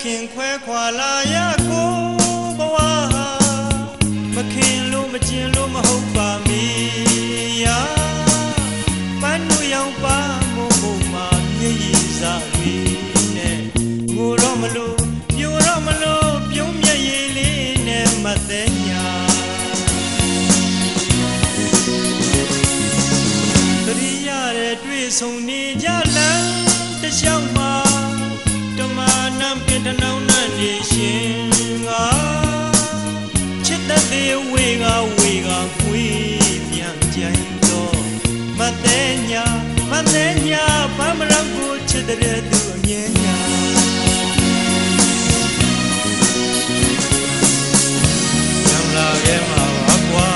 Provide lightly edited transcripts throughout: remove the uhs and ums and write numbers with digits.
ခင်ခွဲခွာလာရကိုဘဝမခင်လို့မကျင်လို့မဟုတ်ပါမီယာပန်းတို့ရောင်ပါမို့မို့မှာမျက်ရည်စားပြီးနဲ့ငိုတော့မလို့ပြိုတော့မလို့ပြုံးမျက်ရည်လေးနဲ့မသက်ညာတတိယတဲ့တွေ့ဆုံနေကြလမ်းတစ်လျှောက်မှာဓမ္မနံပြတနောင်းနဲ့နေရှင်ငါချစ်တဲ့သေးဝေကခွေးပြန်ကြိုင်တော့မသက်ညာပန်းမရောက်ကိုချစ်တဲ့သူအမြဲညာရောင်လာခဲ့မှာပါကွာ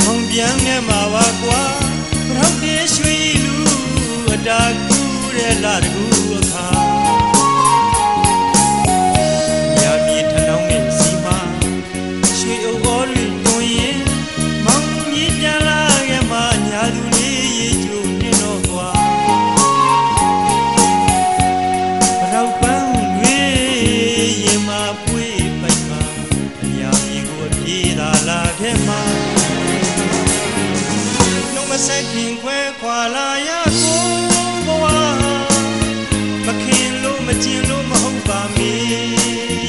ခုံပြန်ခဲ့မှာပါကွာရောက်တဲ့ရွှေလူအတားကူတဲ့လာတကူအခါညာပြေထလောင်းနဲ့စီမရွှေအိုဘောတွေတွင်ရင်မောင်ကြီးပြန်လာခဲ့မှာညာသူလေးရေကျိုးနေတော့ကွာရောက်ပန်းတွေရင်မှာပွေးပိုက်မှာအညာပြေကိုပြေးလာလာခဲ့မှာဆက်ခင်ခွဲခွာလာရကိုဘဝမခင်လို့မကျင်လို့မဟုတ်ပါမီ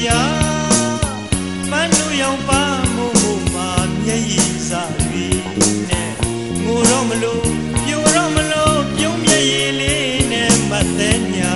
ယာပန်းတို့ရောင်ပါမို့မှာမျက်ရည်စားပြီးနဲ့ငိုတော့မလို့ပြိုတော့မလို့ပြုံးမျက်ရည်လေးနဲ့မသက်ညာ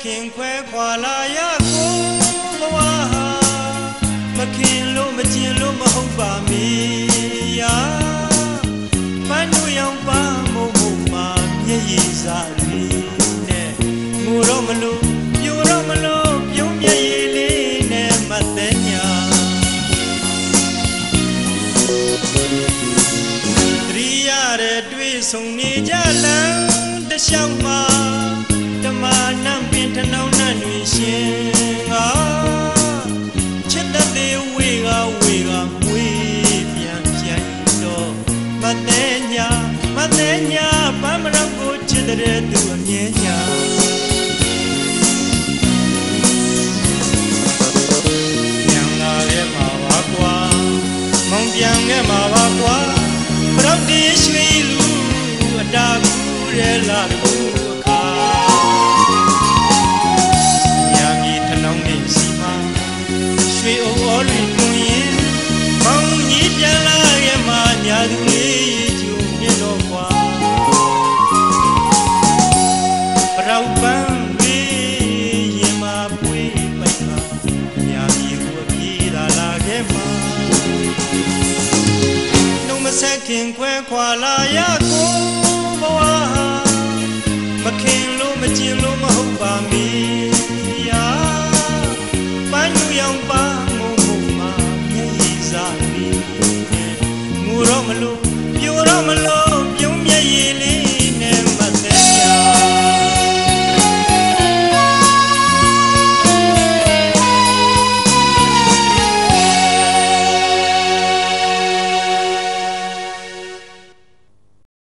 ခင်ခွဲခွာလာရကိုဘဝမခင်လို့မကျင်လို့မဟုတ်ပါမီယာပန်းတို့ရောင်ပါမို့မှာမျက်ရည်စားပြီးနဲ့ငိုတော့မလို့ပြိုတော့မလို့ပြုံးမျက်ရည်လေးနဲ့မသက်ညာတရိရတဲ့တွေ့ဆုံနေကြလမ်းတစ်လျှောက်မှာဓမ္မနံပင်ထနောင်းနဲ့တွင်ရှင်ငါချစ်တဲ့သေးဝေကမွေးပြန်ကြိုင်တော့မသက်ညာပန်းမရောက်ကိုချစ်တဲ့သူအမြဲညာပြန်လာခဲ့မှာပါကွာမောင်ပြန်ခဲ့မှာပါကွာပရောက်တီးရွှေလူအတားကူတဲ့လာကူရွှေအိုအော်တွေတွင်ရင်မောင်ကြီးပြန်လာခဲ့မှာညာသူလေးကျိုးမြင်တော့ကွာပရောက်ပန်းတွေရင်မှာပွေးပိုက်မှာညာပြေကိုပြေးလာခဲ့မှာနှုတ်မဆက်ခင်ခွဲခွာလာရကိုဘဝမခင်လို့မကျင်လို့မဟုတ်ပါမီ